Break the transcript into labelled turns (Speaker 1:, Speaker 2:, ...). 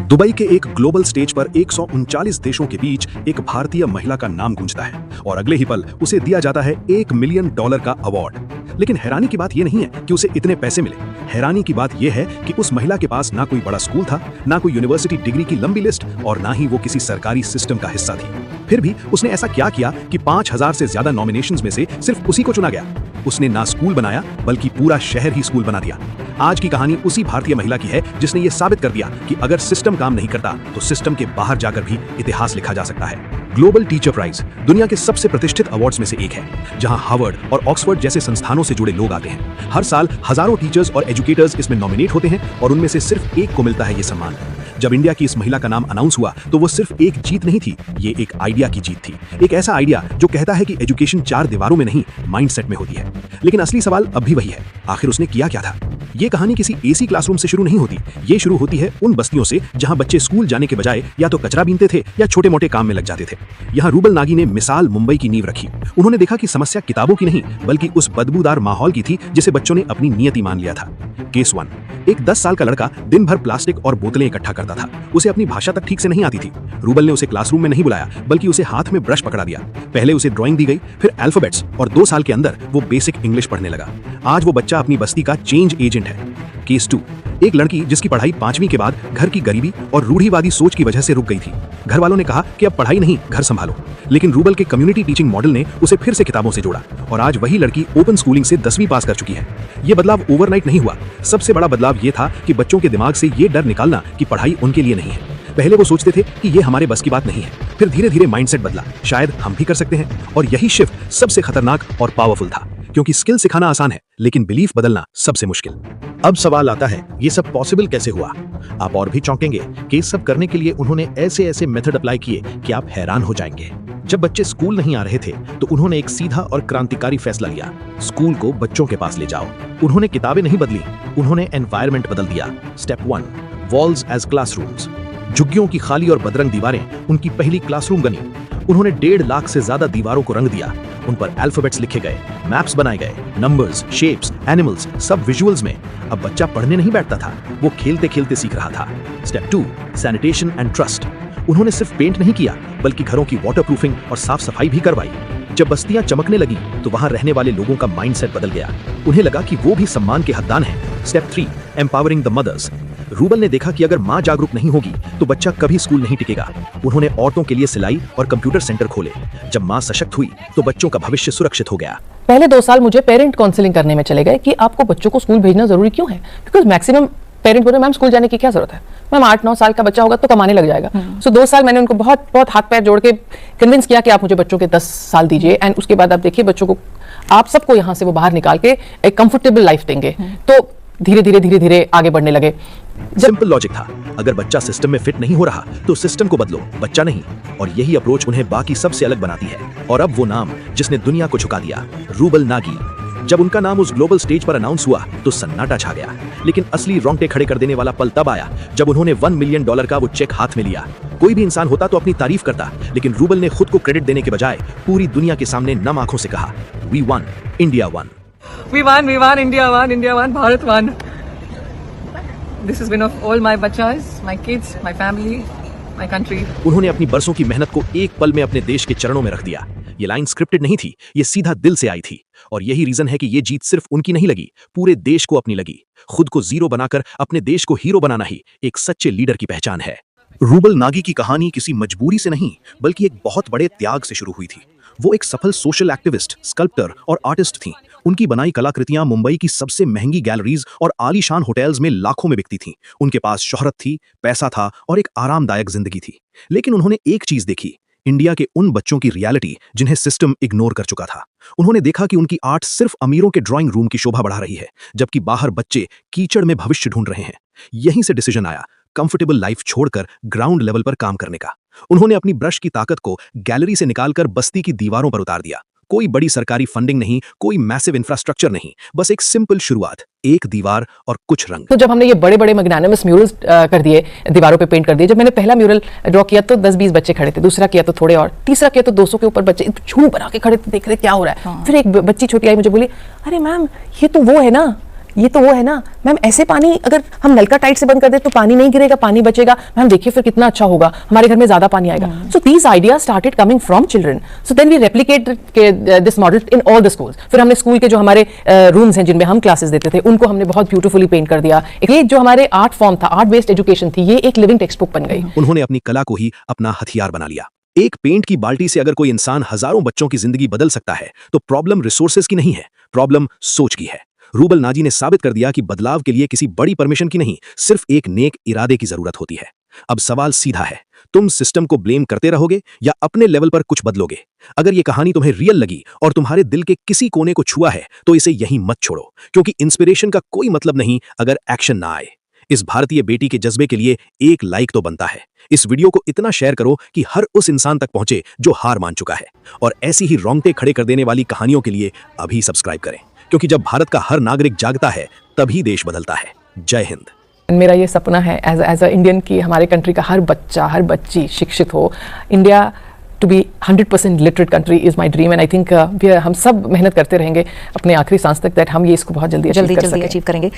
Speaker 1: Dubai के एक global stage पर 139 देशों के बीच एक भारतीय महिला का नाम गूंजता है और अगले ही पल उसे दिया जाता है $1 मिलियन का अवार्ड। लेकिन हैरानी की बात यह नहीं है कि उसे इतने पैसे मिले। हैरानी की बात यह है कि उस महिला के पास ना कोई बड़ा स्कूल था, ना कोई यूनिवर्सिटी डिग्री की लंबी लिस्ट और ना ही वो किसी सरकारी सिस्टम का हिस्सा थी। फिर भी उसने ऐसा क्या किया कि 5000 से ज्यादा नॉमिनेशंस में से सिर्फ उसी को चुना गया। उसने ना स्कूल बनाया बल्कि पूरा शहर ही स्कूल बना दिया। आज की कहानी उसी भारतीय महिला की है जिसने ये साबित कर दिया कि अगर सिस्टम काम नहीं करता तो सिस्टम के बाहर जाकर भी इतिहास लिखा जा सकता है। ग्लोबल टीचर प्राइज दुनिया के सबसे प्रतिष्ठित अवार्ड्स में से एक है, जहां हार्वर्ड और ऑक्सफोर्ड जैसे संस्थानों से जुड़े लोग आते हैं। हर साल हजारों टीचर्स और एजुकेटर्स इसमें नॉमिनेट होते हैं और उनमें से सिर्फ एक को मिलता है ये सम्मान। जब इंडिया की इस महिला का नाम अनाउंस हुआ तो वो सिर्फ एक जीत नहीं थी, ये एक आइडिया की जीत थी। एक ऐसा आइडिया जो कहता है कि एजुकेशन 4 दीवारों में नहीं, माइंडसेट में होती है। लेकिन असली सवाल अब भी वही है, आखिर उसने किया क्या था? ये कहानी किसी एसी क्लासरूम से शुरू नहीं होती। ये शुरू होती है उन बस्तियों से जहां बच्चे स्कूल जाने के बजाय या तो कचरा बीनते थे या छोटे मोटे काम में लग जाते थे। यहाँ रूबल नागी ने मिसाल मुंबई की नींव रखी। उन्होंने देखा कि समस्या किताबों की नहीं बल्कि उस बदबूदार माहौल की थी जिसे बच्चों ने अपनी नियति मान लिया था। केस 1, एक 10 साल का लड़का दिन भर प्लास्टिक और बोतलें इकट्ठा करता था। उसे अपनी भाषा तक ठीक से नहीं आती थी। रूबल ने उसे क्लासरूम में नहीं बुलाया बल्कि उसे हाथ में ब्रश पकड़ा दिया। पहले उसे ड्राइंग दी गई, फिर अल्फाबेट्स और 2 साल के अंदर वो बेसिक इंग्लिश पढ़ने लगा। आज वो बच्चा अपनी बस्ती का चेंज एजेंट है। केस 2, एक लड़की जिसकी पढ़ाई 5वीं के बाद घर की गरीबी और रूढ़िवादी सोच की वजह से रुक गई थी। घर वालों ने कहा कि अब पढ़ाई नहीं, घर संभालो। लेकिन रूबल के कम्युनिटी टीचिंग मॉडल ने उसे फिर से किताबों से जोड़ा और आज वही लड़की ओपन स्कूलिंग से 10वीं पास कर चुकी है। ये बदलाव ओवरनाइट नहीं हुआ। सबसे बड़ा बदलाव ये था कि बच्चों के दिमाग से ये डर निकालना कि पढ़ाई उनके लिए नहीं है। पहले वो सोचते थे कि ये हमारे बस की बात नहीं है, फिर धीरे धीरे माइंडसेट बदला, शायद हम भी कर सकते हैं। और यही शिफ्ट सबसे खतरनाक और पावरफुल था, क्योंकि स्किल सिखाना आसान है लेकिन बिलीफ बदलना सबसे मुश्किल।
Speaker 2: अब सवाल आता है, ये सब पॉसिबल कैसे हुआ? आप और भी चौंकेंगे कि इस सब करने के लिए उन्होंने ऐसे ऐसे मेथड अप्लाई किए कि आप हैरान हो जाएंगे। जब बच्चे स्कूल नहीं आ रहे थे तो उन्होंने एक सीधा और क्रांतिकारी फैसला लिया, स्कूल को बच्चों के पास ले जाओ। उन्होंने किताबें नहीं बदली, उन्होंने एनवायरनमेंट बदल दिया। Step 1, walls as classrooms. झुग्गियों की खाली और बदरंग दीवारें उनकी पहली क्लासरूम बनी। उन्होंने 1.5 लाख से ज्यादा दीवारों को रंग दिया। उन पर अल्फाबेट्स लिखे गए, मैप्स बनाए गए, नंबर्स, शेप्स, एनिमल्स, सब विजुअल्स में। अब बच्चा पढ़ने नहीं बैठता था, वो खेलते खेलते सीख रहा था। Step 2, sanitation and trust. उन्होंने सिर्फ पेंट नहीं किया बल्कि घरों की वाटरप्रूफिंग और साफ सफाई भी करवाई। जब बस्तियां चमकने लगी तो वहां रहने वाले लोगों का माइंडसेट बदल गया। उन्हें लगा कि वो भी सम्मान के हकदार हैं। Step 3, empowering the mothers. Rubal ने देखा कि अगर मां जागरूक नहीं होगी तो बच्चा कभी स्कूल नहीं टिकेगा। उन्होंने औरतों के लिए सिलाई और कंप्यूटर सेंटर खोले। जब मां सशक्त हुई तो बच्चों का भविष्य सुरक्षित हो गया।
Speaker 3: पहले 2 साल मुझे पेरेंट काउंसलिंग करने में चले गए कि आपको बच्चों को स्कूल भेजना जरूरी क्यों है, बिकॉज मैक्सिमम पेरेंट बोले मैम स्कूल जाने की क्या जरूरत है, मैम 8-9 साल का बच्चा होगा तो कमाने लग जाएगा। सो 2 साल मैंने उनको बहुत बहुत हाथ पैर जोड़ के कन्विंस किया कि आप मुझे बच्चों के 10 साल दीजिए, एंड उसके बाद आप देखिए बच्चों को, आप सबको यहाँ से वो बाहर निकाल के एक कंफर्टेबल लाइफ देंगे। तो धीरे धीरे आगे बढ़ने लगे।
Speaker 2: सिंपल लॉजिक था, अगर बच्चा सिस्टम में फिट नहीं हो रहा तो सिस्टम को बदलो, बच्चा नहीं। और यही अप्रोच उन्हें बाकी सबसे अलग बनाती है। और अब वो नाम जिसने दुनिया को झुका दिया, रूबल नागी। जब उनका नाम उस ग्लोबल स्टेज पर अनाउंस हुआ तो सन्नाटा छा गया। लेकिन असली रोंगटे खड़े कर देने वाला पल तब आया जब उन्होंने $1 मिलियन का वो चेक हाथ में लिया। कोई भी इंसान होता तो अपनी तारीफ करता, लेकिन रूबल ने खुद को क्रेडिट देने के बजाय पूरी दुनिया के सामने नम आंखों से कहा, we won, India won.
Speaker 4: We won, India won, Bharat won. This is win of all my bachas, my kids, my family, my country.
Speaker 2: उन्होंने अपनी बरसों की मेहनत को एक पल में अपने देश के चरणों में रख दिया। ये लाइन स्क्रिप्टेड नहीं थी, ये सीधा दिल से आई थी। और यही रीजन है कि ये जीत सिर्फ उनकी नहीं लगी, पूरे देश को अपनी लगी। खुद को जीरो बनाकर अपने देश को हीरो बनाना ही एक सच्चे लीडर की पहचान है। रूबल नागी की कहानी किसी मजबूरी से नहीं बल्कि एक बहुत बड़े त्याग से शुरू हुई थी। वो एक सफल सोशल एक्टिविस्ट, स्कल्प्टर और आर्टिस्ट थीं। उनकी बनाई कलाकृतियां मुंबई की सबसे महंगी गैलरीज और आलीशान होटल्स में लाखों में बिकती थीं। उनके पास शोहरत थी, पैसा था और एक आरामदायक जिंदगी थी। लेकिन उन्होंने एक चीज देखी, इंडिया के उन बच्चों की रियलिटी जिन्हें सिस्टम इग्नोर कर चुका था। उन्होंने देखा कि उनकी आर्ट सिर्फ अमीरों के ड्राइंग रूम की शोभा बढ़ा रही है, जबकि बाहर बच्चे कीचड़ में भविष्य ढूंढ रहे हैं। यहीं से डिसीजन आया, कंफर्टेबल लाइफ छोड़कर ग्राउंड लेवल पर काम करने का। उन्होंने अपनी ब्रश की ताकत को गैलरी से निकालकर बस्ती की दीवारों पर उतार दिया। कोई बड़ी सरकारी फंडिंग नहीं, कोई मैसिव इंफ्रास्ट्रक्चर नहीं, बस एक सिंपल शुरुआत, एक दीवार और कुछ रंग।
Speaker 3: तो जब हमने ये बड़े बड़े मैग्नानिमस म्यूरल्स कर दिए, दीवारों पे पेंट कर दिए। जब मैंने पहला म्यूरल ड्रॉ किया तो 10-20 बच्चे खड़े थे, दूसरा किया तो थोड़े और, तीसरा किया तो 200 के ऊपर बच्चे झूम बना के खड़े थे, देख रहे क्या हो रहा है। फिर एक बच्ची छोटी आई, मुझे बोली, अरे मैम ये तो वो है ना ये तो वो है ना मैम, ऐसे पानी अगर हम नलका टाइट से बंद कर दे तो पानी नहीं गिरेगा, पानी बचेगा, मैम देखिए फिर कितना अच्छा होगा, हमारे घर में ज्यादा पानी आएगा. So these ideas started coming from children. So then we replicate this model in all the schools. फिर हमने स्कूल के जो हमारे रूम्स हैं जिनमें हम क्लासेस देते थे उनको हमने बहुत ब्यूटीफुली पेंट कर दिया. ये जो हमारे आर्ट फॉर्म था, आर्ट बेस्ड एजुकेशन थी, ये एक लिविंग टेक्स्ट बुक बन गई.
Speaker 1: उन्होंने अपनी कला को ही अपना हथियार बना लिया. एक पेंट की बाल्टी से अगर कोई इंसान हजारों बच्चों की जिंदगी बदल सकता है तो प्रॉब्लम रिसोर्सेज की नहीं है, प्रॉब्लम सोच की है. रूबल नाजी ने साबित कर दिया कि बदलाव के लिए किसी बड़ी परमिशन की नहीं, सिर्फ एक नेक इरादे की जरूरत होती है. अब सवाल सीधा है, तुम सिस्टम को ब्लेम करते रहोगे या अपने लेवल पर कुछ बदलोगे? अगर ये कहानी तुम्हें रियल लगी और तुम्हारे दिल के किसी कोने को छुआ है तो इसे यहीं मत छोड़ो, क्योंकि इंस्पिरेशन का कोई मतलब नहीं अगर एक्शन ना आए. इस भारतीय बेटी के जज्बे के लिए एक लाइक तो बनता है. इस वीडियो को इतना शेयर करो कि हर उस इंसान तक पहुंचे जो हार मान चुका है. और ऐसी ही रोंगटे खड़े कर देने वाली कहानियों के लिए अभी सब्सक्राइब करें, क्योंकि जब भारत का हर नागरिक जागता है तभी देश बदलता है. जय हिंद.
Speaker 3: मेरा ये सपना है एज अ इंडियन कि हमारे कंट्री का हर बच्चा, हर बच्ची शिक्षित हो. India to be 100% literate country is my dream. And I think हम सब मेहनत करते रहेंगे अपने आखिरी सांस तक दैट हम ये इसको बहुत जल्दी अचीव कर सकें.
Speaker 5: अचीव करेंगे.